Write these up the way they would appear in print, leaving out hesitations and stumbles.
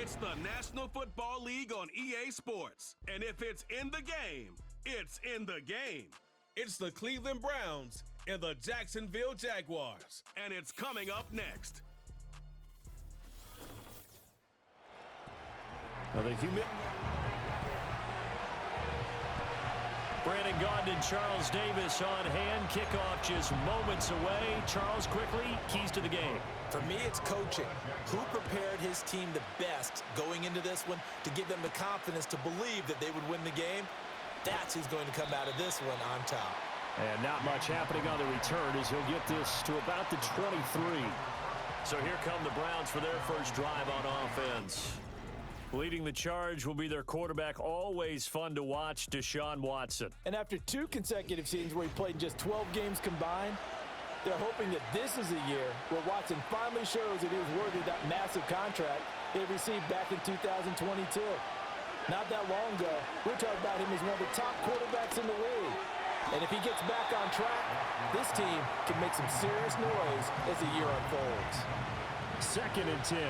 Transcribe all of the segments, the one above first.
It's the National Football League on EA Sports. And if it's in the game, it's in the game. It's the Cleveland Browns and the Jacksonville Jaguars. And it's coming up next. Brandon Gaudin and Charles Davis on hand. Kickoff just moments away. Charles, quickly, keys to the game. For me, it's coaching. Who prepared his team the best going into this one to give them the confidence to believe that they would win the game? That's who's going to come out of this one on top. And not much happening on the return as he'll get this to about the 23. So here come the Browns for their first drive on offense. Leading the charge will be their quarterback, always fun to watch, Deshaun Watson. And after 2 consecutive seasons where he played just 12 games combined, they're hoping that this is a year where Watson finally shows that he was worthy of that massive contract they received back in 2022. Not that long ago, we talked about him as one of the top quarterbacks in the league. And if he gets back on track, this team can make some serious noise as the year unfolds. 2nd and 10.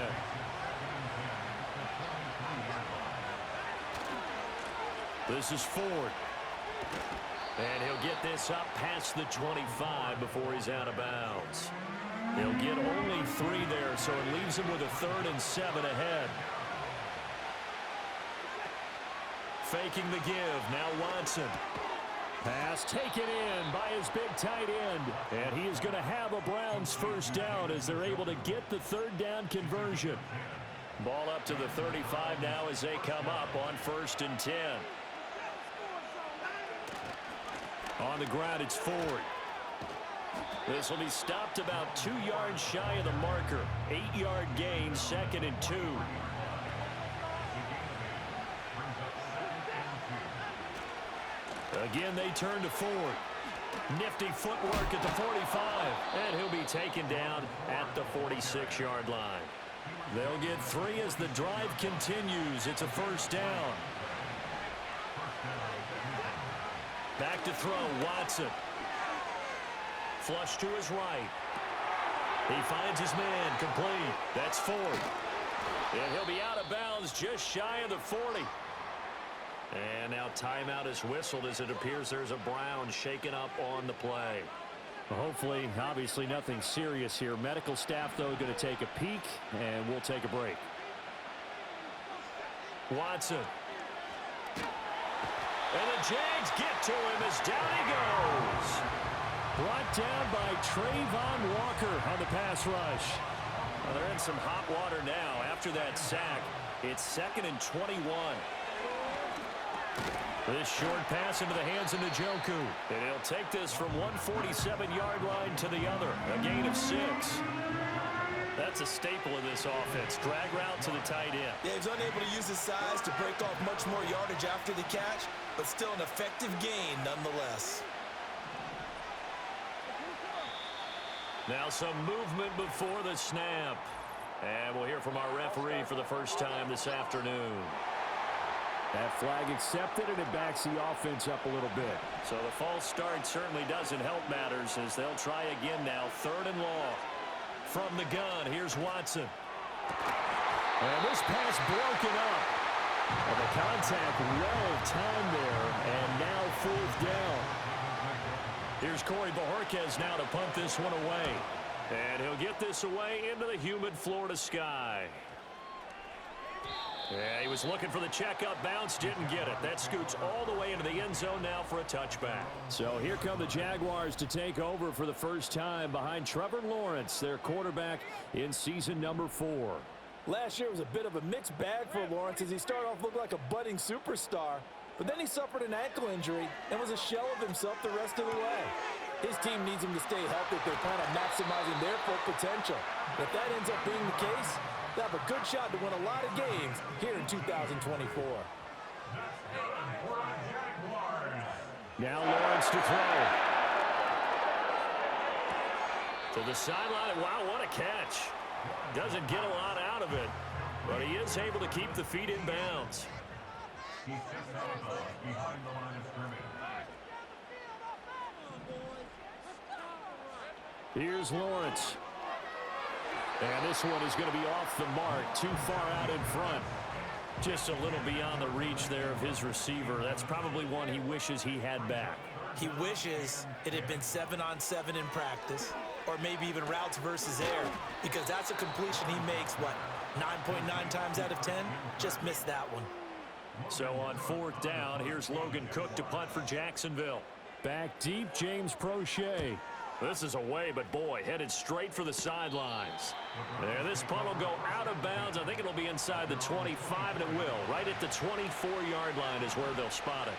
This is Ford. And he'll get this up past the 25 before he's out of bounds. He'll get only 3 there, so it leaves him with a 3rd and 7 ahead. Faking the give, now Watson. Pass taken in by his big tight end. And he is going to have a Browns first down as they're able to get the 3rd down conversion. Ball up to the 35 now as they come up on 1st and 10. On the ground, it's Ford. This will be stopped about 2 yards shy of the marker. 8-yard gain, 2nd and 2. Again, they turn to Ford. Nifty footwork at the 45. And he'll be taken down at the 46-yard line. They'll get 3 as the drive continues. It's a first down. Back to throw, Watson. Flush to his right. He finds his man, complete. That's Ford. And he'll be out of bounds just shy of the 40. And now timeout is whistled as it appears there's a Brown shaken up on the play. Well, hopefully, obviously nothing serious here. Medical staff, though, going to take a peek, and we'll take a break. Watson. And the Jags get to him as down he goes. Brought down by Trayvon Walker on the pass rush. Well, they're in some hot water now. After that sack, it's 2nd and 21. This short pass into the hands of Njoku. And he'll take this from 147-yard line to the other. A gain of 6. That's a staple of this offense. Drag route to the tight end. Yeah, he's unable to use his size to break off much more yardage after the catch, but still an effective gain nonetheless. Now some movement before the snap. And we'll hear from our referee for the first time this afternoon. That flag accepted, and it backs the offense up a little bit. So the false start certainly doesn't help matters as they'll try again now. 3rd and long. From the gun, here's Watson. And this pass broken up. Well, the contact well timed there, and now 4th down. Here's Corey Bojorquez now to punt this one away. And he'll get this away into the humid Florida sky. Yeah, he was looking for the checkup bounce, didn't get it. That scoots all the way into the end zone now for a touchback. So here come the Jaguars to take over for the first time behind Trevor Lawrence, their quarterback in season number 4. Last year was a bit of a mixed bag for Lawrence as he started off looking like a budding superstar, but then he suffered an ankle injury and was a shell of himself the rest of the way. His team needs him to stay healthy if they plan on maximizing their full potential. If that ends up being the case, they'll have a good shot to win a lot of games here in 2024. Now Lawrence to throw. To the sideline. Wow, what a catch. Doesn't get a lot out of it, but he is able to keep the feet in bounds. Behind the line of scrimmage. Here's Lawrence. And this one is going to be off the mark, too far out in front. Just a little beyond the reach there of his receiver. That's probably one he wishes he had back. He wishes it had been 7-on-7 in practice, or maybe even routes versus air, because that's a completion he makes, 9.9 times out of 10? Just missed that one. So on 4th down, here's Logan Cook to punt for Jacksonville. Back deep, James Prochet. This is away, but boy, headed straight for the sidelines. There, this punt will go out of bounds. I think it'll be inside the 25, and it will. Right at the 24-yard line is where they'll spot it.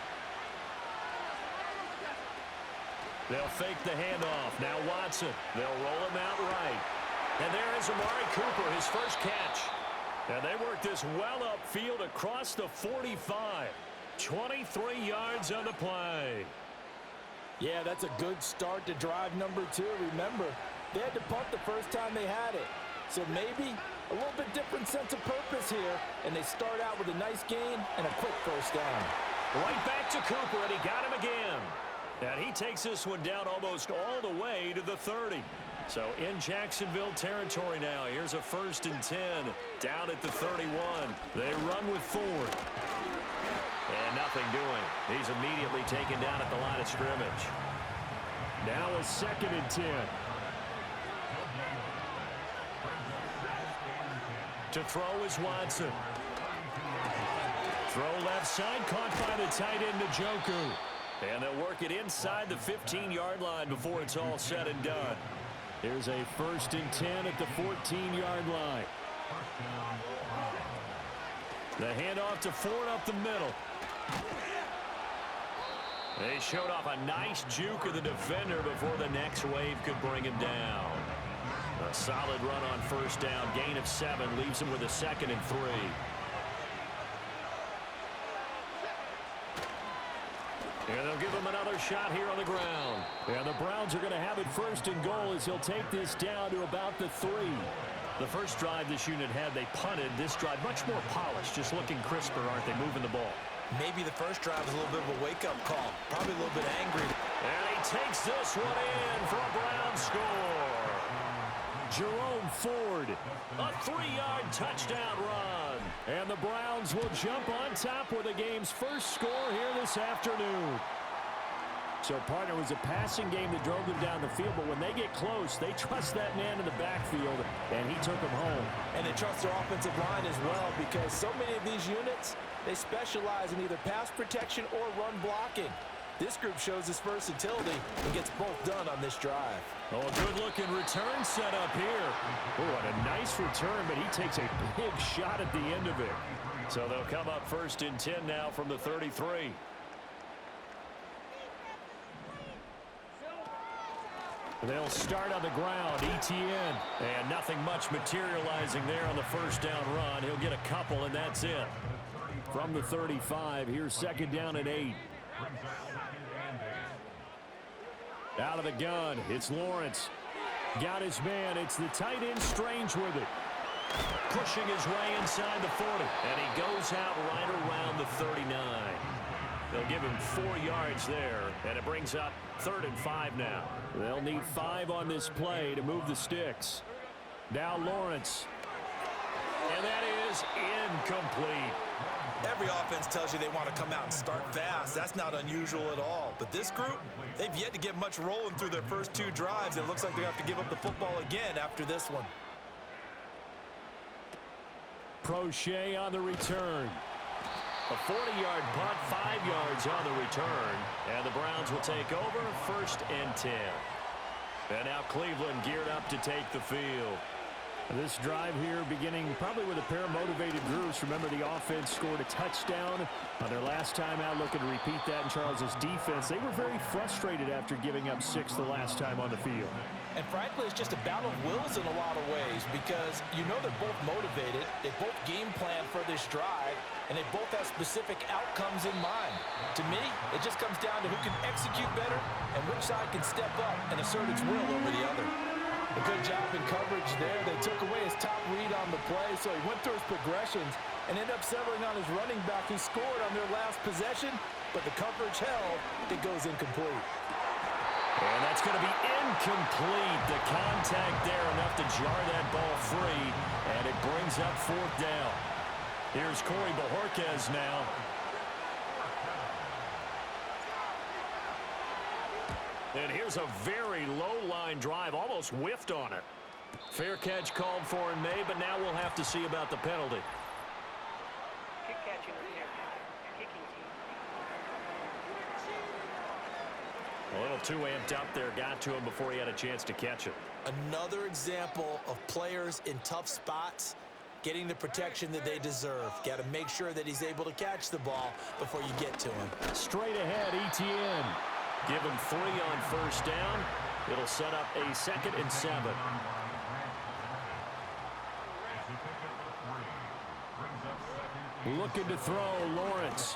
They'll fake the handoff. Now Watson. They'll roll him out right. And there is Amari Cooper, his first catch. And they work this well upfield across the 45. 23 yards on the play. Yeah, that's a good start to drive number 2. Remember, they had to punt the first time they had it. So maybe a little bit different sense of purpose here. And they start out with a nice gain and a quick first down. Right back to Cooper, and he got him again. And he takes this one down almost all the way to the 30. So in Jacksonville territory now. Here's a 1st and 10 down at the 31. They run with Ford. And nothing doing. He's immediately taken down at the line of scrimmage. Now a 2nd and 10. To throw is Watson. Throw left side, caught by the tight end Njoku. And they'll work it inside the 15-yard line before it's all said and done. Here's a 1st and 10 at the 14-yard line. The handoff to Ford up the middle. They showed off a nice juke of the defender before the next wave could bring him down. A solid run on 1st down. Gain of 7 leaves him with a 2nd and 3. And they'll give him another shot here on the ground. And the Browns are going to have it 1st and goal as he'll take this down to about the 3. The first drive this unit had, they punted. This drive much more polished, just looking crisper, aren't they, moving the ball? Maybe the first drive was a little bit of a wake-up call. Probably a little bit angry. And he takes this one in for a Brown score. Jerome Ford, a 3-yard touchdown run. And the Browns will jump on top with the game's first score here this afternoon. So, partner, was a passing game that drove them down the field, but when they get close, they trust that man in the backfield, and he took them home. And they trust their offensive line as well, because so many of these units, they specialize in either pass protection or run blocking. This group shows its versatility and gets both done on this drive. Oh, a good-looking return set up here. Oh, what a nice return, but he takes a big shot at the end of it. So they'll come up 1st and 10 now from the 33. They'll start on the ground, ETN. And nothing much materializing there on the 1st down run. He'll get a couple, and that's it. From the 35, here's 2nd down and 8. Out of the gun, it's Lawrence. Got his man, it's the tight end Strange with it. Pushing his way inside the 40. And he goes out right around the 39. They'll give him 4 yards there, and it brings up 3rd and 5 now. They'll need 5 on this play to move the sticks. Now Lawrence. And that is incomplete. Every offense tells you they want to come out and start fast. That's not unusual at all. But this group, they've yet to get much rolling through their first 2 drives. It looks like they have to give up the football again after this one. Prochet on the return. A 40-yard punt, 5 yards on the return. And the Browns will take over 1st and 10. And now Cleveland geared up to take the field. This drive here beginning probably with a pair of motivated groups. Remember, the offense scored a touchdown on their last time out, looking to repeat that in Charles's defense. They were very frustrated after giving up 6 the last time on the field. And frankly, it's just a battle of wills in a lot of ways, because you know they're both motivated, they both game plan for this drive, and they both have specific outcomes in mind. To me, it just comes down to who can execute better and which side can step up and assert its will over the other. A good job in coverage there. They took away his top read on the play, so he went through his progressions and ended up settling on his running back, who scored on their last possession, but the coverage held. It goes incomplete. And that's going to be incomplete. The contact there enough to jar that ball free, and it brings up fourth down. Here's Corey Bojorquez now. And here's a very low-line drive, almost whiffed on it. Fair catch called for in May, but now we'll have to see about the penalty. Kick catch interference. Kicking team. A little too amped up there, got to him before he had a chance to catch it. Another example of players in tough spots getting the protection that they deserve. Got to make sure that he's able to catch the ball before you get to him. Straight ahead, ETN. Give him 3 on first down. It'll set up a 2nd and 7. Looking to throw, Lawrence.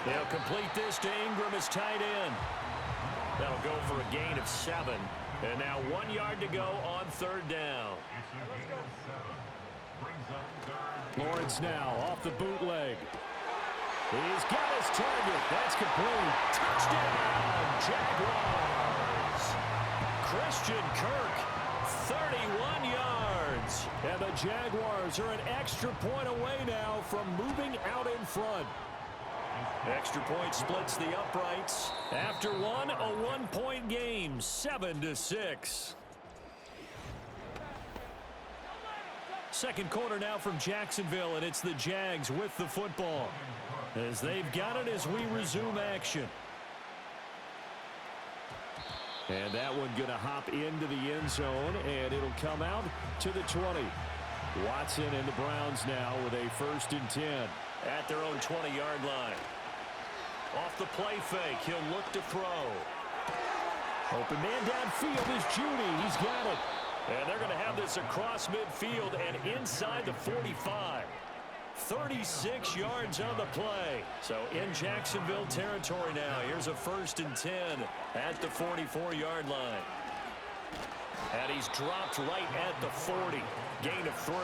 They'll complete this to Ingram as tight end. That'll go for a gain of 7. And now 1 yard to go on third down. Lawrence now off the bootleg. He's got his target. That's complete. Touchdown, Jaguars. Christian Kirk, 31 yards. And the Jaguars are an extra point away now from moving out in front. Extra point splits the uprights. After one, a 1-point game, 7-6. Second quarter now from Jacksonville, and it's the Jags with the football, as they've got it as we resume action. And that one going to hop into the end zone, and it'll come out to the 20. Watson and the Browns now with a 1st and 10 at their own 20-yard line. Off the play fake, he'll look to throw. Open man downfield is Judy. He's got it. And they're going to have this across midfield and inside the 45. 36 yards on the play. So in Jacksonville territory now. Here's a 1st and 10 at the 44-yard line. And he's dropped right at the 40. Gain of 3.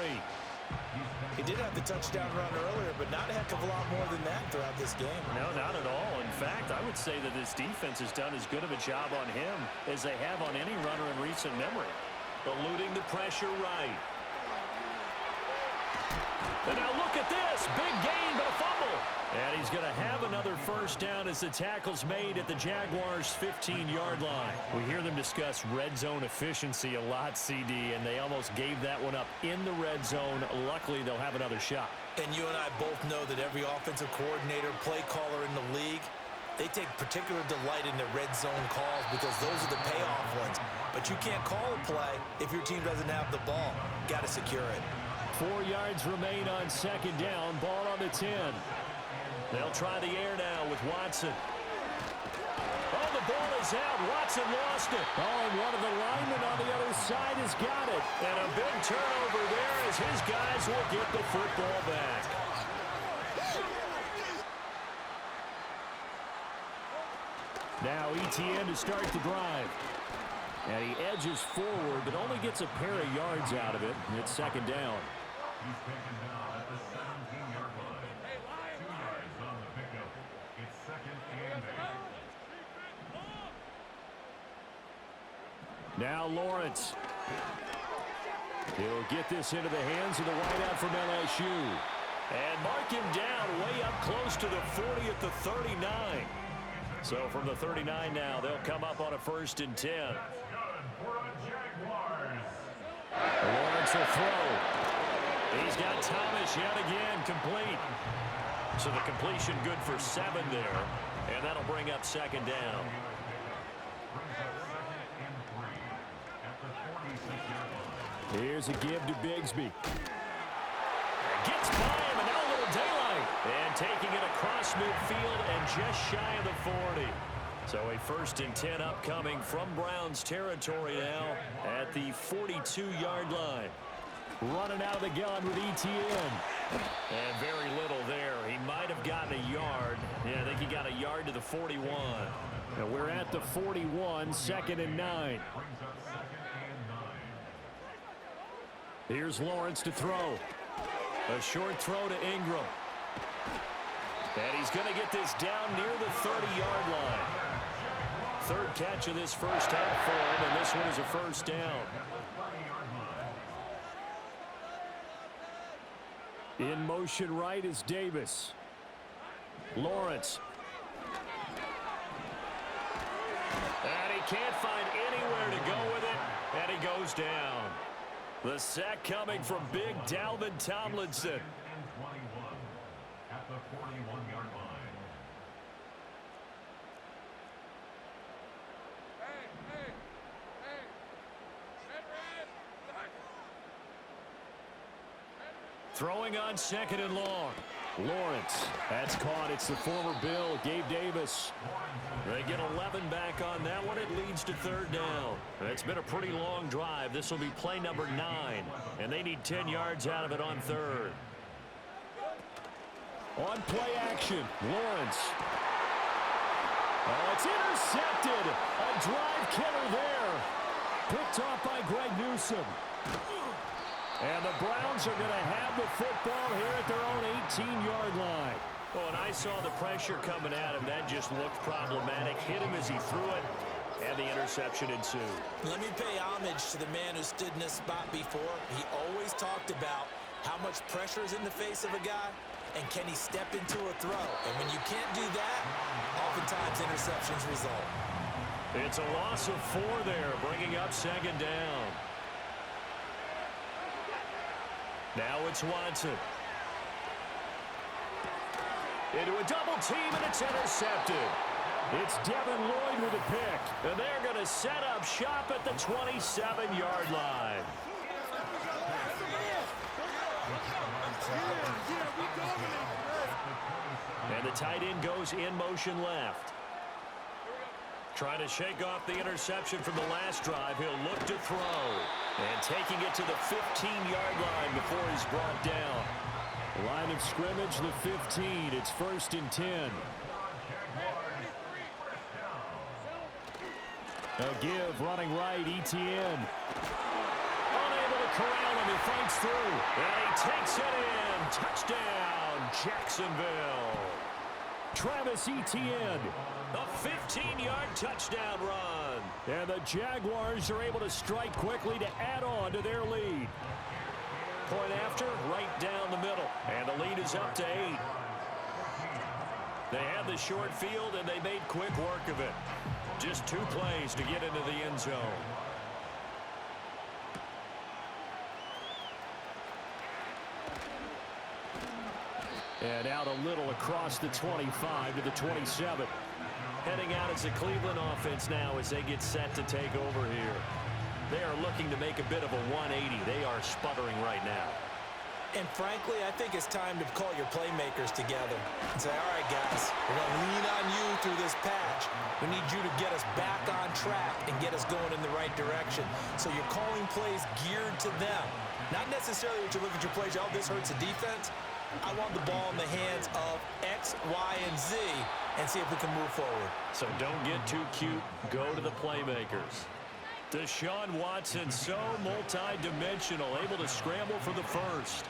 He did have the touchdown run earlier, but not a heck of a lot more than that throughout this game. No, not at all. In fact, I would say that this defense has done as good of a job on him as they have on any runner in recent memory. Eluding the pressure right. And now look at this. Big gain, but a fumble. And he's going to have another 1st down as the tackle's made at the Jaguars' 15-yard line. We hear them discuss red zone efficiency a lot, CD, and they almost gave that one up in the red zone. Luckily, they'll have another shot. And you and I both know that every offensive coordinator, play caller in the league, they take particular delight in the red zone calls because those are the payoff ones. But you can't call a play if your team doesn't have the ball. Got to secure it. 4 yards remain on 2nd down. Ball on the 10. They'll try the air now with Watson. Oh, the ball is out. Watson lost it. Oh, and one of the linemen on the other side has got it. And a big turnover there as his guys will get the football back. Now ETN to start the drive. And he edges forward, but only gets a pair of yards out of it. It's 2nd down. He's taken down at the 17-yard line. 2 yards on the pickup. It's 2nd and 8. Now Lawrence. He'll get this into the hands of the wideout from LSU. And mark him down way up close to the 40 at the 39. So from the 39 now, they'll come up on a 1st and 10. Lawrence will throw. He's got Thomas yet again complete. So the completion good for 7 there. And that'll bring up 2nd down. Here's a give to Bigsby. Gets by him, and now a little daylight. And taking it across midfield and just shy of the 40. So a 1st and 10 upcoming from Browns territory now at the 42-yard line. Running out of the gun with ETN. And very little there. He might have gotten a yard. Yeah, I think he got a yard to the 41. And we're at the 41, 2nd and 9. Here's Lawrence to throw. A short throw to Ingram. And he's going to get this down near the 30-yard line. third catch of this first half for him, and this one is a first down. In motion right is Davis. Lawrence. And he can't find anywhere to go with it, and he goes down. The sack coming from big Dalvin Tomlinson. At the 41-yard line. Throwing on second and long. Lawrence. That's caught. It's the former Bill, Gabe Davis. They get 11 back on that one. It leads to third down. It's been a pretty long drive. This will be play number 9, and they need 10 yards out of it on third. On play action, Lawrence. Oh, it's intercepted. A drive killer there. Picked off by Greg Newsome. And the Browns are going to have the football here at their own 18-yard line. Oh, and I saw the pressure coming at him. That just looked problematic. Hit him as he threw it, and the interception ensued. Let me pay homage to the man who stood in this spot before. He always talked about how much pressure is in the face of a guy, and can he step into a throw. And when you can't do that, oftentimes interceptions result. It's a loss of 4 there, bringing up second down. Now it's Watson. Into a double team, and it's intercepted. It's Devin Lloyd with a pick. And they're going to set up shop at the 27-yard line. And the tight end goes in motion left. Trying to shake off the interception from the last drive. He'll look to throw. And taking it to the 15-yard line before he's brought down. Line of scrimmage, the 15. It's 1st and 10. A give, running right, Etienne. Unable to corral him. He fights through. And he takes it in. Touchdown, Jacksonville. Travis Etienne. A 15-yard touchdown run. And the Jaguars are able to strike quickly to add on to their lead. Point after, right down the middle. And the lead is up to 8. They had the short field, and they made quick work of it. Just 2 plays to get into the end zone. And out a little across the 25 to the 27. Heading out as the Cleveland offense now as they get set to take over here. They are looking to make a bit of a 180. They are sputtering right now. And frankly, I think it's time to call your playmakers together and say, all right, guys, we're going to lean on you through this patch. We need you to get us back on track and get us going in the right direction. So you're calling plays geared to them. Not necessarily what you look at your plays, oh, this hurts the defense. I want the ball in the hands of X, Y, and Z and see if we can move forward. So don't get too cute. Go to the playmakers. Deshaun Watson, so multi-dimensional, able to scramble for the first.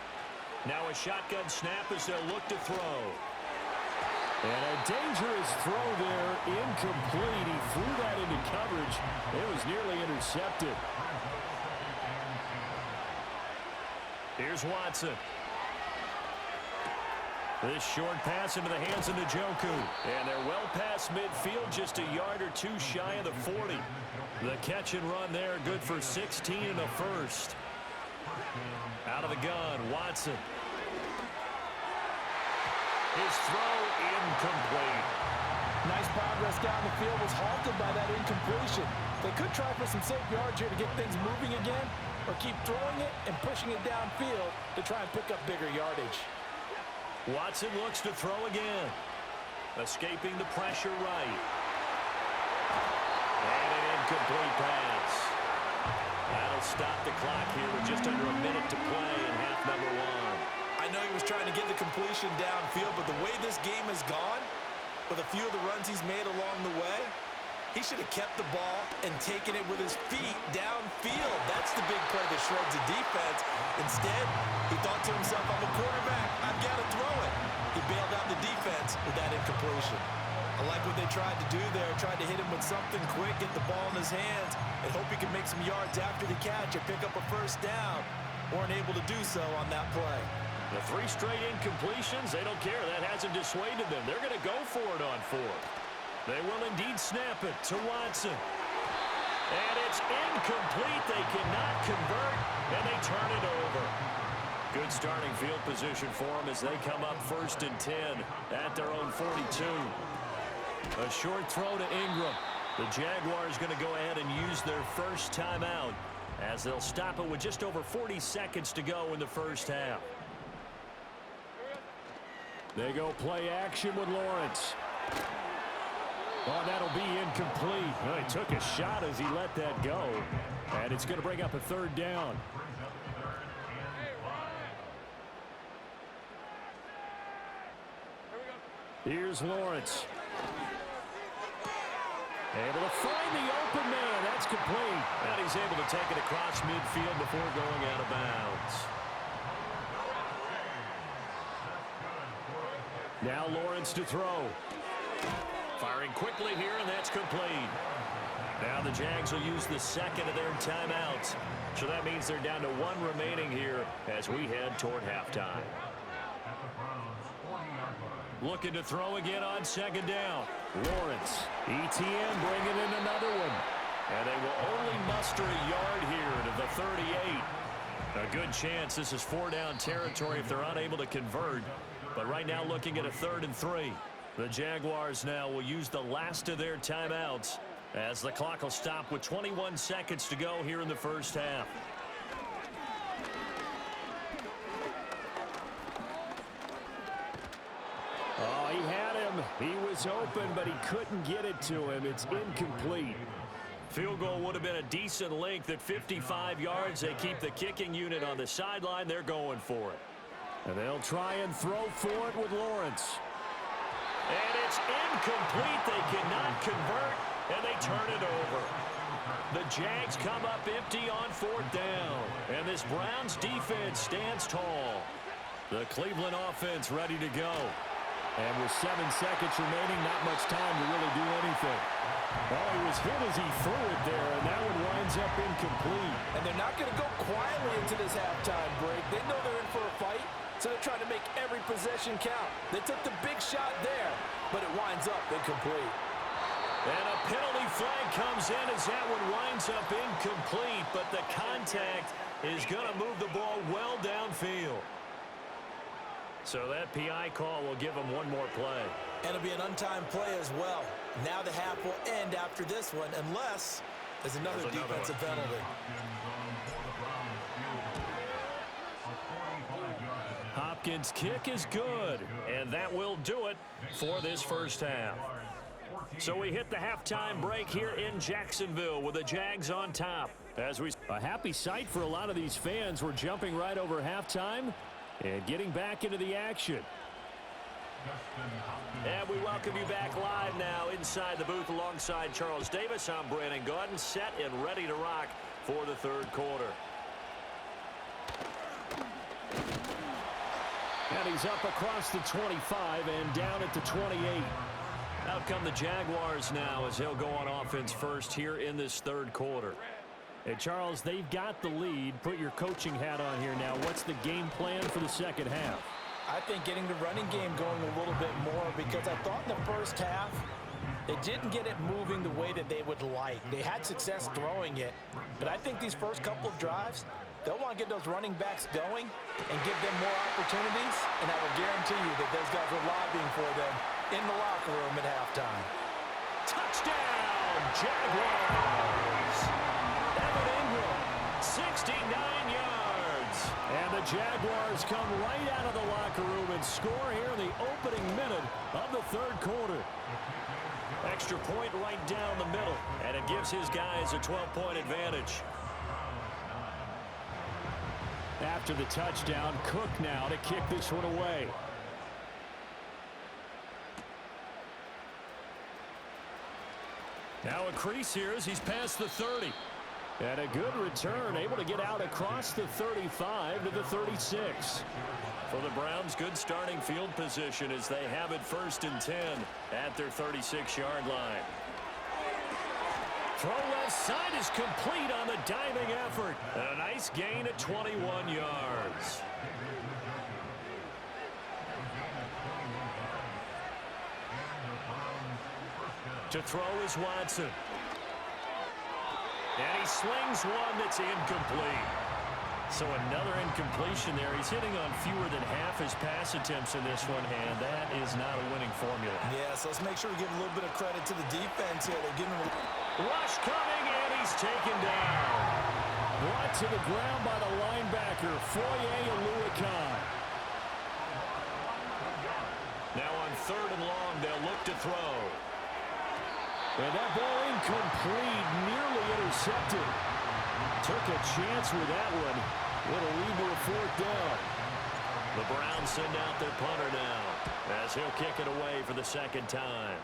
Now a shotgun snap as they'll look to throw. And a dangerous throw there, incomplete. He threw that into coverage. It was nearly intercepted. Here's Watson. This short pass into the hands of Njoku. And they're well past midfield, just a yard or 2 shy of the 40. The catch and run there, good for 16 and a first. Out of the gun, Watson. His throw incomplete. Nice progress down the field, was halted by that incompletion. They could try for some safe yards here to get things moving again, or keep throwing it and pushing it downfield to try and pick up bigger yardage. Watson looks to throw again. Escaping the pressure right. And an incomplete pass. That'll stop the clock here with just under a minute to play in half number 1. I know he was trying to get the completion downfield, but the way this game has gone, with a few of the runs he's made along the way, he should have kept the ball and taken it with his feet downfield. That's the big play that shreds the defense. Instead, he thought to himself, I'm a quarterback. I've got to throw it. He bailed out the defense with that incompletion. I like what they tried to do there. Tried to hit him with something quick, get the ball in his hands, and hope he could make some yards after the catch or pick up a first down. Weren't able to do so on that play. The 3 straight incompletions, they don't care. That hasn't dissuaded them. They're going to go for it on 4th. They will indeed snap it to Watson. And it's incomplete. They cannot convert, and they turn it over. Good starting field position for them as they come up 1st and 10 at their own 42. A short throw to Ingram. The Jaguars going to go ahead and use their first timeout as they'll stop it with just over 40 seconds to go in the first half. They go play action with Lawrence. Oh, that'll be incomplete. Well, he took a shot as he let that go. And it's going to bring up a 3rd down. Here's Lawrence. Able to find the open man. That's complete. And he's able to take it across midfield before going out of bounds. Now Lawrence to throw. Firing quickly here, and that's complete. Now the Jags will use the 2nd of their timeouts. So that means they're down to 1 remaining here as we head toward halftime. Looking to throw again on 2nd down. Lawrence. ETN bringing in another one. And they will only muster a yard here to the 38. A good chance this is 4-down territory if they're unable to convert. But right now looking at a 3rd and 3. The Jaguars now will use the last of their timeouts as the clock will stop with 21 seconds to go here in the first half. Oh, he had him. He was open, but he couldn't get it to him. It's incomplete. Field goal would have been a decent length at 55 yards. They keep the kicking unit on the sideline. They're going for it. And they'll try and throw for it with Lawrence. And it's incomplete. They cannot convert, and they turn it over. The Jags come up empty on 4th down. And this Browns defense stands tall. The Cleveland offense ready to go. And with 7 seconds remaining, not much time to really do anything. Oh, he was hit as he threw it there, and that one winds up incomplete. And they're not going to go quietly into this halftime break. They know they're in for a fight, so they're trying to make every possession count. They took the big shot there, but it winds up incomplete. And a penalty flag comes in as that one winds up incomplete, but the contact is going to move the ball well downfield. So that PI call will give them one more play. And it'll be an untimed play as well. Now the half will end after this one, unless there's another defensive penalty. Hopkins' kick is good, and that will do it for this first half. So we hit the halftime break here in Jacksonville with the Jags on top. A happy sight for a lot of these fans. We're jumping right over halftime and getting back into the action. And we welcome you back live now inside the booth alongside Charles Davis. I'm Brandon Gordon, set and ready to rock for the 3rd quarter. And he's up across the 25 and down at the 28. Out come the Jaguars now as they'll go on offense first here in this 3rd quarter. Hey, Charles, they've got the lead. Put your coaching hat on here now. What's the game plan for the second half? I think getting the running game going a little bit more, because I thought in the first half they didn't get it moving the way that they would like. They had success throwing it, but I think these first couple of drives, they'll want to get those running backs going and give them more opportunities, and I will guarantee you that those guys are lobbying for them in the locker room at halftime. Touchdown, Jaguars! Evan Ingram, 69 yards. And the Jaguars come right out of the locker room and score here in the opening minute of the 3rd quarter. Extra point right down the middle, and it gives his guys a 12-point advantage. After the touchdown, Cook now to kick this one away. Now a crease here as he's past the 30. And a good return, able to get out across the 35 to the 36. For the Browns, good starting field position as they have it 1st and 10 at their 36-yard line. Throw left side is complete on the diving effort. And a nice gain at 21 yards. To throw is Watson. And he slings one that's incomplete. So another incompletion there. He's hitting on fewer than half his pass attempts in this one, and that is not a winning formula. Yes, let's make sure we give a little bit of credit to the defense here. They're giving him rush coming, and he's taken down. Brought to the ground by the linebacker, Foye Aluakai. Now on 3rd and long, they'll look to throw. And that ball incomplete, nearly intercepted. Took a chance with that one. It'll lead to a 4th down. The Browns send out their punter now as he'll kick it away for the 2nd time.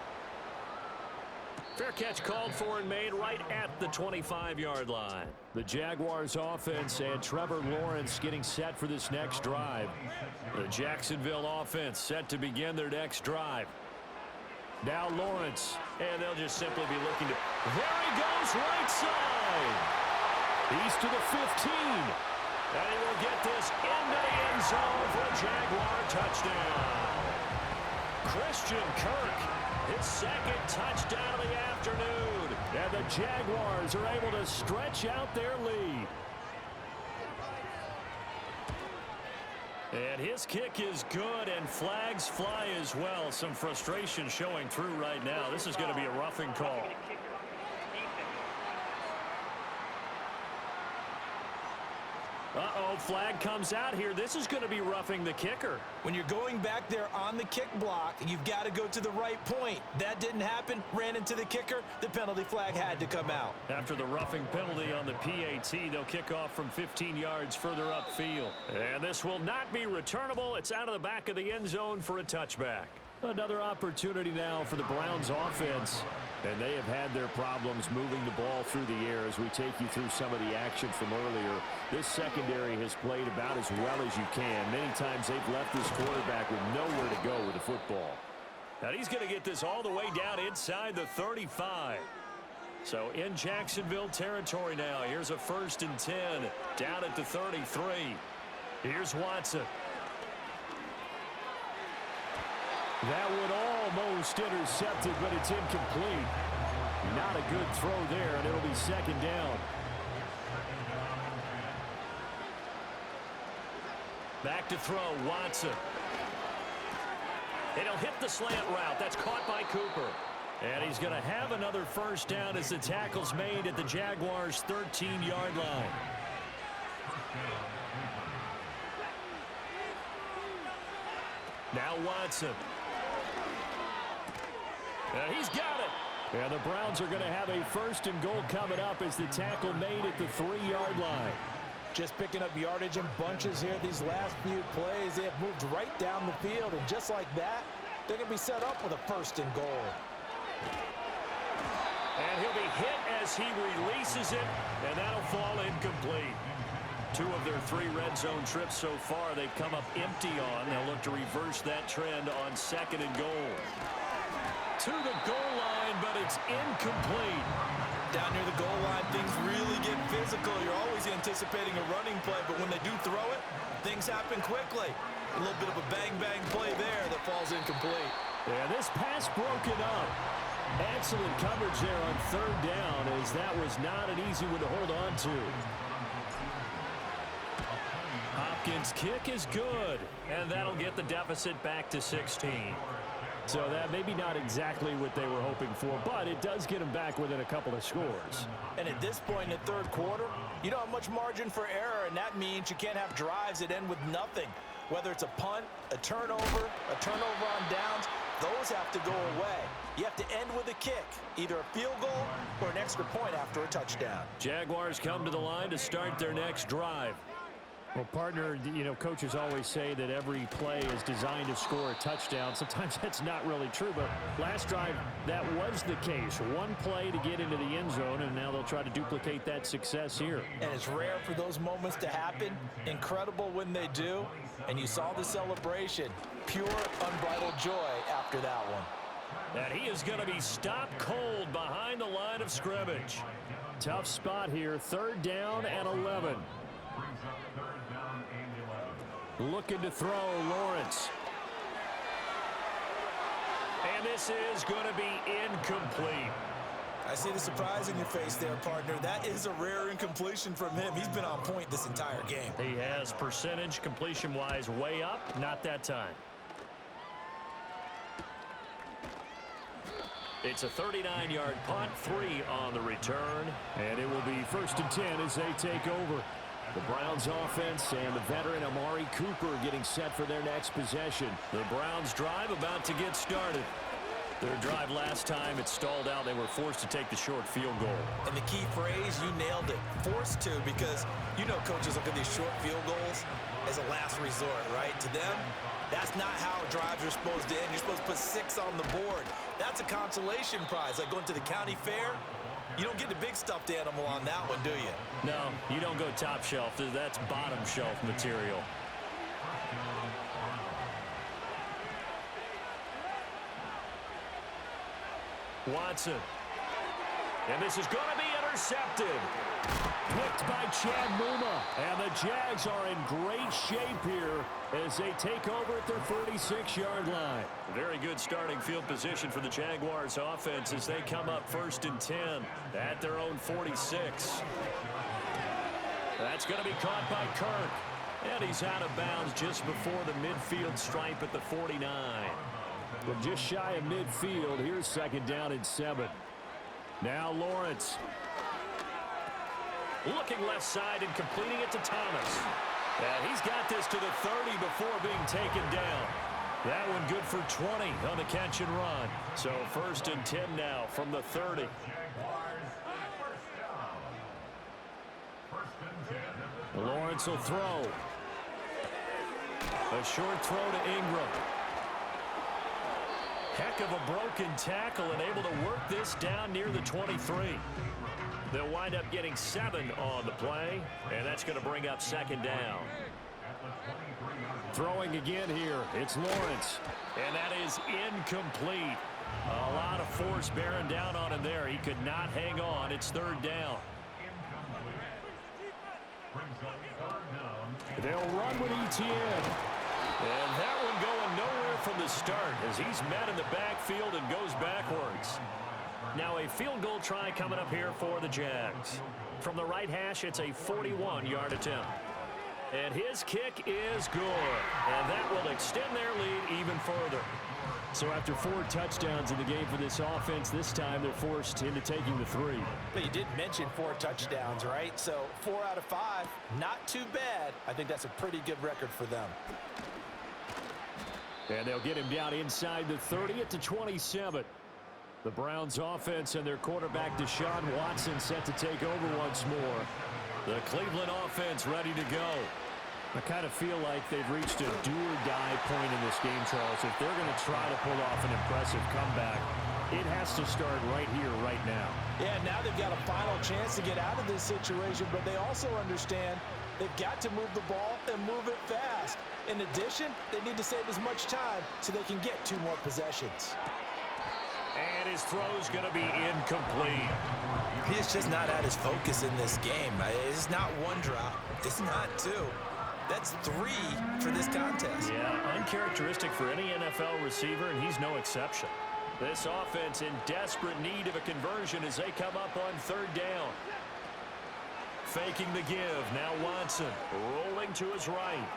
Fair catch called for and made right at the 25-yard line. The Jaguars offense and Trevor Lawrence getting set for this next drive. The Jacksonville offense set to begin their next drive. Now Lawrence, and they'll just simply be looking to... There he goes, right side. He's to the 15. And he will get this into the end zone for a Jaguar touchdown. Christian Kirk, his 2nd touchdown of the afternoon. And the Jaguars are able to stretch out their lead. And his kick is good, and flags fly as well. Some frustration showing through right now. This is going to be a roughing call. Uh-oh, flag comes out here. This is going to be roughing the kicker. When you're going back there on the kick block, you've got to go to the right point. That didn't happen. Ran into the kicker. The penalty flag had to come out. After the roughing penalty on the PAT, they'll kick off from 15 yards further upfield. And this will not be returnable. It's out of the back of the end zone for a touchback. Another opportunity now for the Browns offense. And they have had their problems moving the ball through the air as we take you through some of the action from earlier. This secondary has played about as well as you can. Many times they've left this quarterback with nowhere to go with the football. And he's going to get this all the way down inside the 35. So in Jacksonville territory now. Here's a 1st and 10 down at the 33. Here's Watson. That one almost intercepted, but it's incomplete. Not a good throw there, and it'll be 2nd down. Back to throw, Watson. And he'll hit the slant route. That's caught by Cooper. And he's going to have another 1st down as the tackle's made at the Jaguars' 13-yard line. Now Watson. And he's got it. And the Browns are going to have a 1st and goal coming up as the tackle made at the 3-yard line. Just picking up yardage in bunches here these last few plays. They have moved right down the field, and just like that, they're going to be set up with a 1st and goal. And he'll be hit as he releases it, and that'll fall incomplete. 2 of their 3 red zone trips so far they've come up empty on. They'll look to reverse that trend on 2nd and goal. To the goal line, but it's incomplete. Down near the goal line, things really get physical. You're always anticipating a running play, but when they do throw it, things happen quickly. A little bit of a bang-bang play there that falls incomplete. Yeah, this pass broken up. Excellent coverage there on 3rd down, as that was not an easy one to hold on to. Hopkins' kick is good, and that'll get the deficit back to 16. So that maybe not exactly what they were hoping for, but it does get them back within a couple of scores. And at this point in the 3rd quarter, you don't have much margin for error, and that means you can't have drives that end with nothing. Whether it's a punt, a turnover on downs, those have to go away. You have to end with a kick, either a field goal or an extra point after a touchdown. Jaguars come to the line to start their next drive. Well, partner, you know, coaches always say that every play is designed to score a touchdown. Sometimes that's not really true, but last drive, that was the case. One play to get into the end zone, and now they'll try to duplicate that success here. And it's rare for those moments to happen. Incredible when they do. And you saw the celebration. Pure, unbridled joy after that one. And he is going to be stopped cold behind the line of scrimmage. Tough spot here, 3rd down and 11. Looking to throw, Lawrence. And this is going to be incomplete. I see the surprise in your face there, partner. That is a rare incompletion from him. He's been on point this entire game. He has percentage completion-wise way up, not that time. It's a 39-yard punt, 3 on the return. And it will be 1st and 10 as they take over. The Browns offense and the veteran Amari Cooper getting set for their next possession. The Browns drive about to get started. Their drive last time, it stalled out. They were forced to take the short field goal. And the key phrase, you nailed it. Forced to, because you know coaches look at these short field goals as a last resort, right? To them, that's not how drives are supposed to end. You're supposed to put 6 on the board. That's a consolation prize, like going to the county fair. You don't get the big stuffed animal on that one, do you? No, you don't go top shelf. That's bottom shelf material. Watson. And this is going to be intercepted. Picked by Chad Muma. And the Jags are in great shape here as they take over at their 46-yard line. Very good starting field position for the Jaguars offense as they come up 1st and 10 at their own 46. That's going to be caught by Kirk. And he's out of bounds just before the midfield stripe at the 49. Well, just shy of midfield. Here's 2nd down and 7. Now Lawrence. Looking left side and completing it to Thomas. And he's got this to the 30 before being taken down. That one good for 20 on the catch and run. So 1st and 10 now from the 30. Lawrence will throw. A short throw to Ingram. Heck of a broken tackle and able to work this down near the 23. They'll wind up getting 7 on the play, and that's going to bring up 2nd down. Throwing again here, it's Lawrence, and that is incomplete. A lot of force bearing down on him there. He could not hang on. It's 3rd down. They'll run with ETN. And that one going nowhere from the start as he's met in the backfield and goes backwards. Now a field goal try coming up here for the Jags. From the right hash, it's a 41-yard attempt. And his kick is good. And that will extend their lead even further. So after 4 touchdowns in the game for this offense, this time they're forced into taking the 3. But you did mention 4 touchdowns, right? So 4 out of 5, not too bad. I think that's a pretty good record for them. And they'll get him down inside the 30 at the 27. The Browns offense and their quarterback Deshaun Watson set to take over once more. The Cleveland offense ready to go. I kind of feel like they've reached a do-or-die point in this game, Charles. If they're going to try to pull off an impressive comeback, it has to start right here, right now. Yeah, now they've got a final chance to get out of this situation, but they also understand they've got to move the ball and move it fast. In addition, they need to save as much time so they can get 2 more possessions. And his throw's going to be incomplete. He's just not at his focus in this game. It's not 1 drop. It's not 2. That's 3 for this contest. Yeah, uncharacteristic for any NFL receiver, and he's no exception. This offense in desperate need of a conversion as they come up on 3rd down. Faking the give. Now Watson rolling to his right.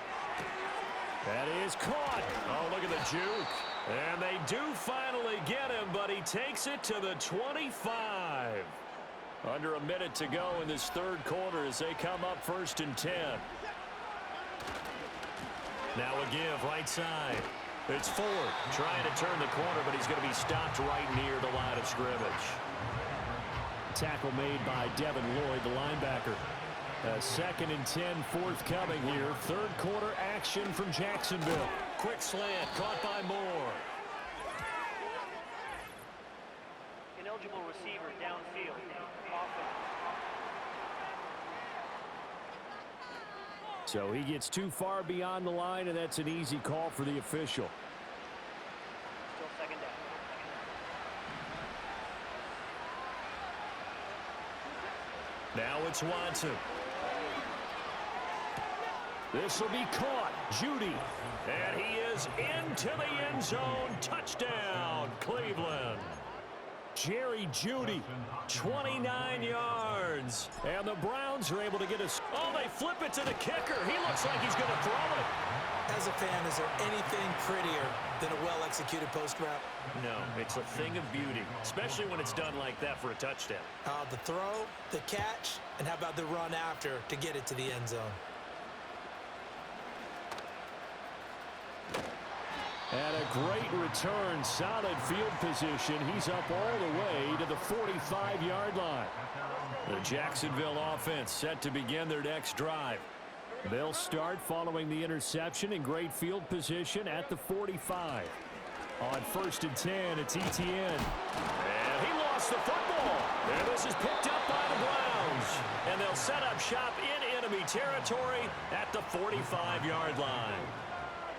That is caught. Oh, look at the juke. And they do finally get him, but he takes it to the 25. Under a minute to go in this 3rd quarter as they come up 1st and 10. Now a give right side. It's Ford trying to turn the corner, but he's going to be stopped right near the line of scrimmage. Tackle made by Devin Lloyd, the linebacker. A 2nd and 10 forthcoming here. Third quarter action from Jacksonville. Quick slant caught by Moore. Ineligible receiver downfield. Offense. So he gets too far beyond the line, and that's an easy call for the official. Still second down. Now it's Watson. This will be caught. Judy. And he is into the end zone. Touchdown, Cleveland. Jerry Judy, 29 yards. And the Browns are able to get us. Oh, they flip it to the kicker. He looks like he's going to throw it. As a fan, is there anything prettier than a well-executed post route? No, it's a thing of beauty, especially when it's done like that for a touchdown. The throw, the catch, and how about the run after to get it to the end zone? And a great return, solid field position. He's up all the way to the 45-yard line. The Jacksonville offense set to begin their next drive. They'll start following the interception in great field position at the 45. On 1st and 10, it's Etienne. And he lost the football. And this is picked up by the Browns. And they'll set up shop in enemy territory at the 45-yard line.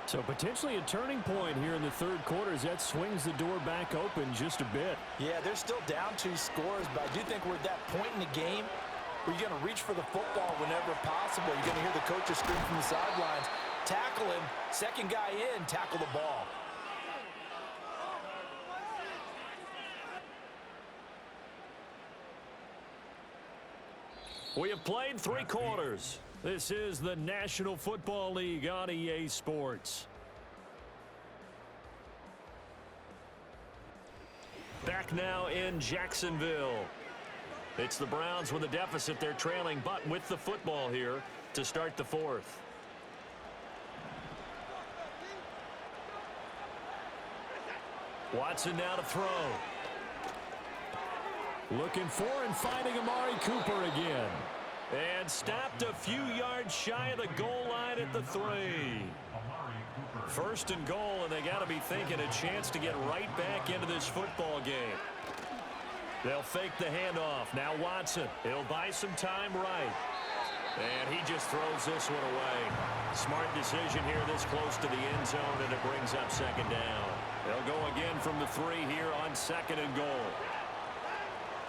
So potentially a turning point here in the third quarter as that swings the door back open just a bit. Yeah, they're still down 2 scores, but I do think we're at that point in the game where you're going to reach for the football whenever possible. You're going to hear the coaches scream from the sidelines, tackle him, second guy in, tackle the ball. We have played 3 quarters. This is the National Football League on EA Sports. Back now in Jacksonville. It's the Browns with a deficit. They're trailing, but with the football here to start the 4th. Watson now to throw. Looking for and finding Amari Cooper again. And stopped a few yards shy of the goal line at the 3. 1st and goal, and they got to be thinking a chance to get right back into this football game. They'll fake the handoff. Now Watson. He'll buy some time right. And he just throws this one away. Smart decision here this close to the end zone, and it brings up 2nd down. They'll go again from the 3 here on 2nd and goal.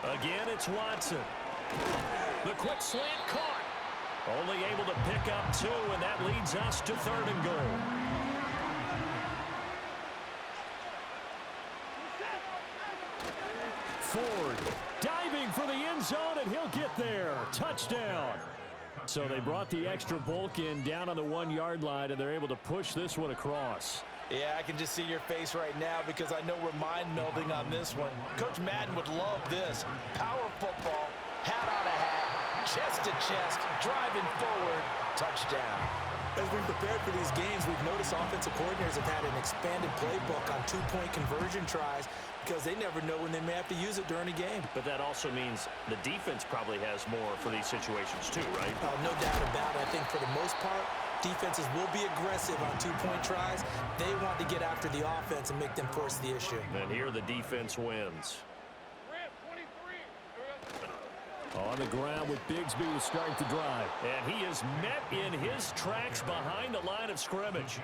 Again, it's Watson. The quick slant caught. Only able to pick up 2, and that leads us to 3rd and goal. Ford diving for the end zone, and he'll get there. Touchdown. So they brought the extra bulk in down on the 1-yard line, and they're able to push this one across. Yeah, I can just see your face right now because I know we're mind-melding on this one. Coach Madden would love this. Power football, hat on a hat, chest to chest, driving forward, touchdown. As we've prepared for these games, we've noticed offensive coordinators have had an expanded playbook on 2-point conversion tries because they never know when they may have to use it during a game. But that also means the defense probably has more for these situations too, right? No doubt about it. I think for the most part, defenses will be aggressive on 2-point tries. They want to get after the offense and make them force the issue. And here the defense wins. On the ground with Bigsby to start the drive. And he is met in his tracks behind the line of scrimmage.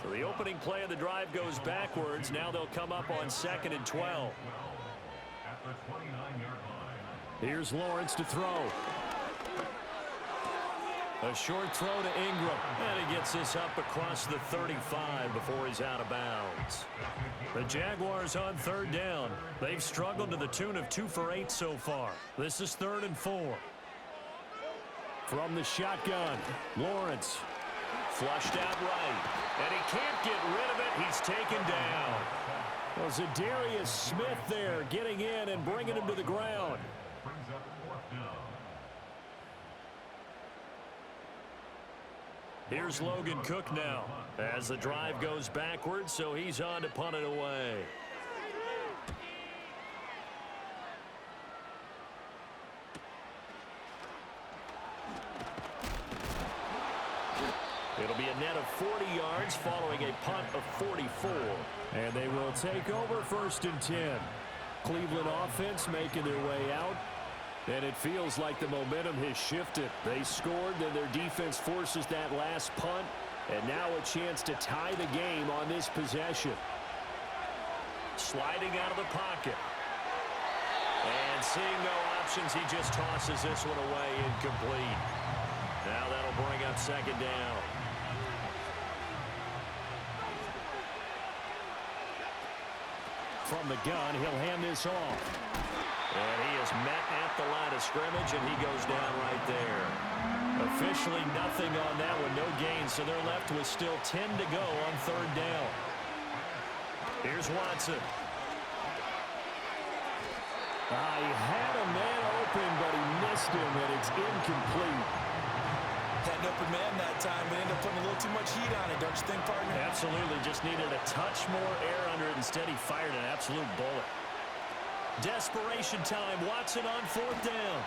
So the opening play of the drive goes backwards. Now they'll come up on 2nd and 12. Here's Lawrence to throw. A short throw to Ingram. And he gets this up across the 35 before he's out of bounds. The Jaguars on 3rd down. They've struggled to the tune of 2 for 8 so far. This is 3rd and 4. From the shotgun, Lawrence flushed out right. And he can't get rid of it. He's taken down. Well, Zadarius Smith there getting in and bringing him to the ground. Here's Logan Cook now as the drive goes backwards, so he's on to punt it away. gain of 40 yards following a punt of 44. And they will take over 1st and 10. Cleveland offense making their way out. And it feels like the momentum has shifted. They scored, then their defense forces that last punt. And now a chance to tie the game on this possession. Sliding out of the pocket. And seeing no options, he just tosses this one away, incomplete. Now that'll bring up 2nd down. From the gun, he'll hand this off. And he is met at the line of scrimmage, and he goes down right there. Officially nothing on that one, no gain, so they're left with still 10 to go on 3rd down. Here's Watson. He had a man open, but he missed him, and it's incomplete. Had an open man that time, but ended up putting a little too much heat on it, don't you think, partner? Absolutely, just needed a touch more air under it. Instead, he fired an absolute bullet. Desperation time, Watson on 4th down.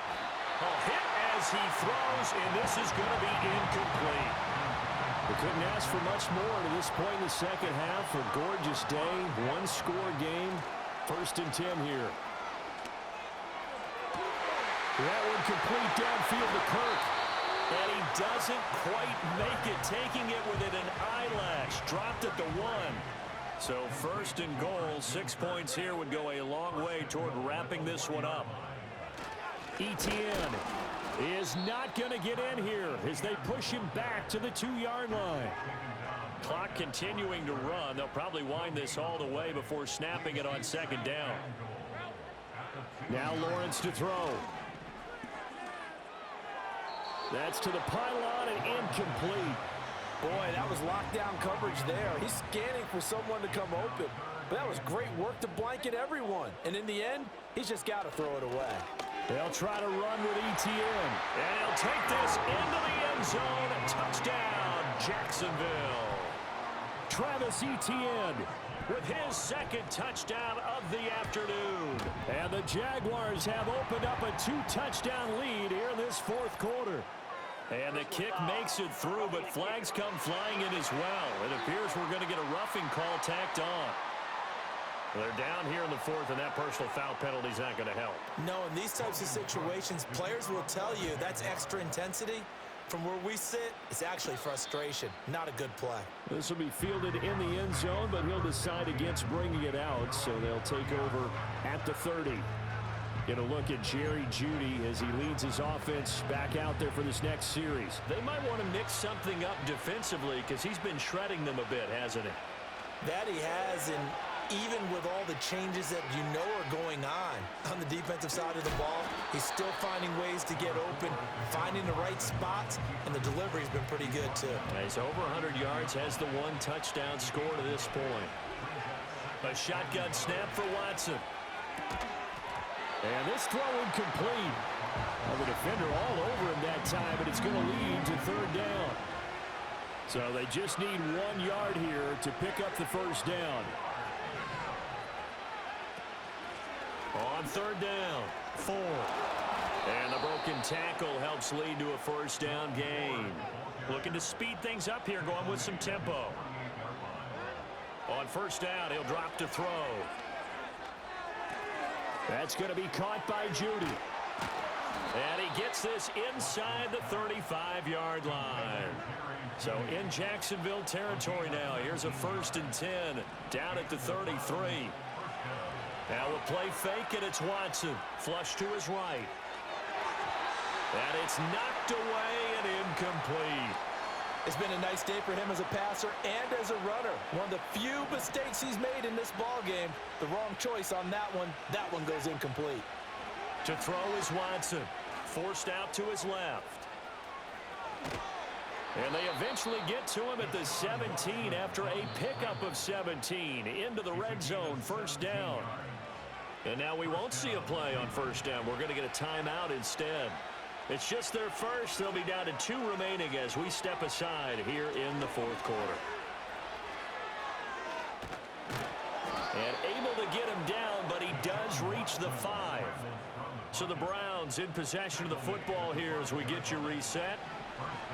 A hit as he throws, and this is going to be incomplete. They couldn't ask for much more to this point in the second half. A gorgeous day, one-score game. 1st and 10 here. That one complete downfield to Kirk. And he doesn't quite make it, taking it within an eyelash. Dropped at the 1. So 1st and goal, 6 points here would go a long way toward wrapping this one up. Etienne is not going to get in here as they push him back to the 2-yard line. Clock continuing to run. They'll probably wind this all the way before snapping it on 2nd down. Now Lawrence to throw. That's to the pylon and incomplete. Boy, that was lockdown coverage there. He's scanning for someone to come open. But that was great work to blanket everyone. And in the end, he's just got to throw it away. They'll try to run with Etienne. And he'll take this into the end zone. Touchdown, Jacksonville. Travis Etienne with his 2nd touchdown of the afternoon. And the Jaguars have opened up a 2-touchdown lead here in this 4th quarter. And the kick makes it through, but flags come flying in as well. It appears we're going to get a roughing call tacked on. They're down here in the 4th, and that personal foul penalty is not going to help. No, in these types of situations, players will tell you that's extra intensity. From where we sit, it's actually frustration, not a good play. This will be fielded in the end zone, but he'll decide against bringing it out, so they'll take over at the 30. Get a look at Jerry Jeudy as he leads his offense back out there for this next series. They might want to mix something up defensively because he's been shredding them a bit, hasn't he? That he has, and even with all the changes that you know are going on the defensive side of the ball, he's still finding ways to get open, finding the right spots, and the delivery's been pretty good too. He's over 100 yards, has the 1 touchdown score to this point. A shotgun snap for Watson. And this throw incomplete. Well, the defender all over him that time, but it's going to lead to 3rd down. So they just need 1 yard here to pick up the 1st down. On 3rd down, 4. And the broken tackle helps lead to a 1st down gain. Looking to speed things up here, going with some tempo. On 1st down, he'll drop to throw. That's going to be caught by Jeudy. And he gets this inside the 35-yard line. So in Jacksonville territory now. Here's a 1st and 10 down at the 33. Now a play fake, and it's Watson. Flush to his right. And it's knocked away and incomplete. It's been a nice day for him as a passer and as a runner. One of the few mistakes he's made in this ball game. The wrong choice on that one. That one goes incomplete. To throw is Watson. Forced out to his left. And they eventually get to him at the 17 after a pickup of 17 into the red zone. 1st down. And now we won't see a play on 1st down. We're going to get a timeout instead. It's just their first. They'll be down to 2 remaining as we step aside here in the 4th quarter. And able to get him down, but he does reach the 5. So the Browns in possession of the football here as we get you reset.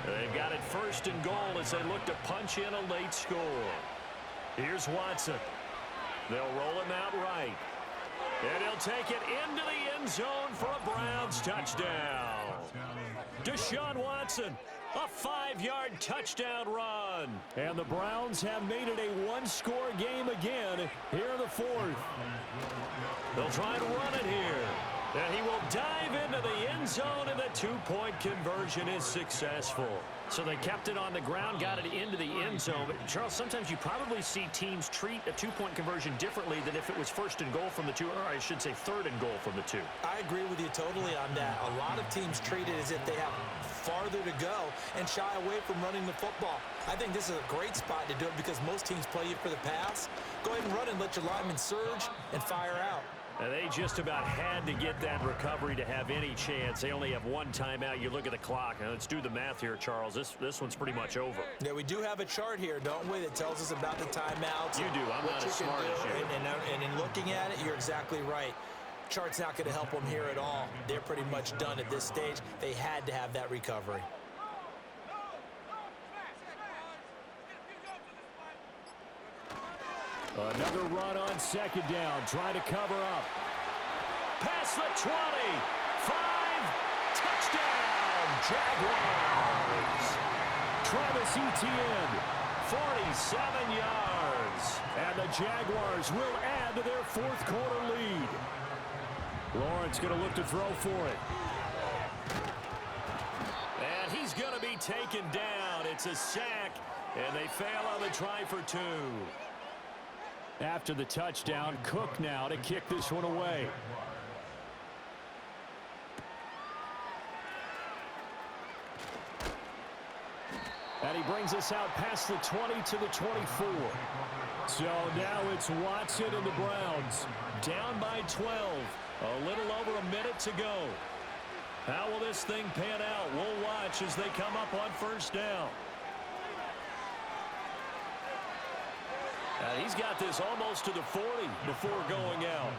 They've got it first and goal as they look to punch in a late score. Here's Watson. They'll roll him out right. And he'll take it into the end zone for a Browns touchdown. Deshaun Watson, a 5-yard touchdown run. And the Browns have made it a one-score game again here in the fourth. They'll try to run it here. And he will dive into the end zone, and the two-point conversion is successful. So they kept it on the ground, got it into the end zone. But, Charles, sometimes you probably see teams treat a two-point conversion differently than if it was first and goal from the two, or I should say third and goal from the two. I agree with you totally on that. A lot of teams treat it as if they have farther to go and shy away from running the football. I think this is a great spot to do it because most teams play you for the pass. Go ahead and run and let your linemen surge and fire out. And they just about had to get that recovery to have any chance. They only have one timeout. You look at the clock. And let's do the math here, Charles. This one's pretty much over. Yeah, we do have a chart here, don't we, that tells us about the timeouts. You do. I'm not as smart as you. And in looking at it, you're exactly right. Chart's not going to help them here at all. They're pretty much done at this stage. They had to have that recovery. Another run on second down. Try to cover up. Past the 20. 5. Touchdown. Jaguars. Travis Etienne. 47 yards. And the Jaguars will add to their fourth quarter lead. Lawrence going to look to throw for it. And he's going to be taken down. It's a sack. And they fail on the try for 2. After the touchdown, Cook now to kick this one away. And he brings us out past the 20 to the 24. So now it's Watson and the Browns. Down by 12. A little over a minute to go. How will this thing pan out? We'll watch as they come up on first down. And he's got this almost to the 40 before going out.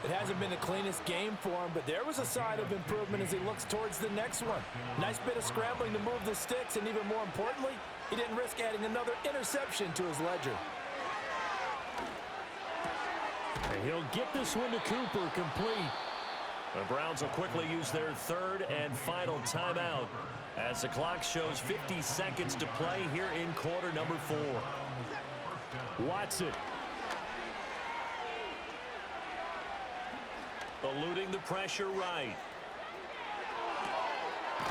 It hasn't been the cleanest game for him, but there was a sign of improvement as he looks towards the next one. Nice bit of scrambling to move the sticks, and even more importantly, he didn't risk adding another interception to his ledger. And he'll get this one to Cooper complete. The Browns will quickly use their third and final timeout as the clock shows 50 seconds to play here in quarter number 4. Watson. Eluding the pressure right.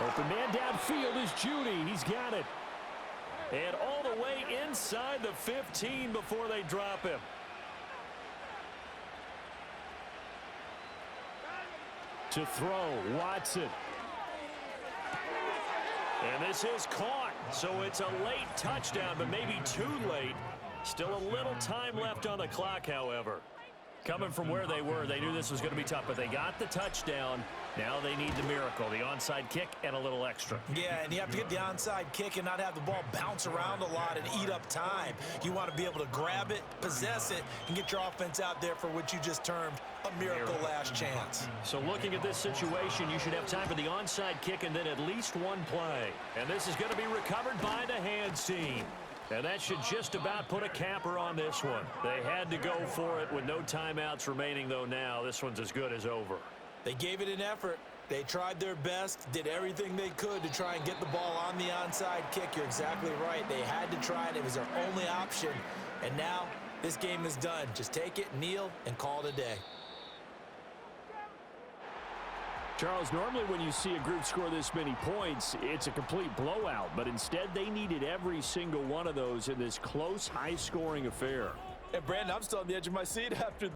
Open man downfield is Judy. He's got it. And all the way inside the 15 before they drop him. To throw, Watson. And this is caught. So it's a late touchdown, but maybe too late. Still a little time left on the clock, however. Coming from where they were, they knew this was going to be tough, but they got the touchdown. Now they need the miracle, the onside kick and a little extra. Yeah, and you have to get the onside kick and not have the ball bounce around a lot and eat up time. You want to be able to grab it, possess it, and get your offense out there for what you just termed a miracle last chance. So looking at this situation, you should have time for the onside kick and then at least one play. And this is going to be recovered by the hands team. And that should just about put a capper on this one. They had to go for it with no timeouts remaining, though now this one's as good as over. They gave it an effort. They tried their best, did everything they could to try and get the ball on the onside kick. You're exactly right. They had to try it. It was their only option. And now this game is done. Just take it, kneel, and call it a day. Charles, normally when you see a group score this many points, it's a complete blowout. But instead, they needed every single one of those in this close, high-scoring affair. And, Brandon, I'm still on the edge of my seat after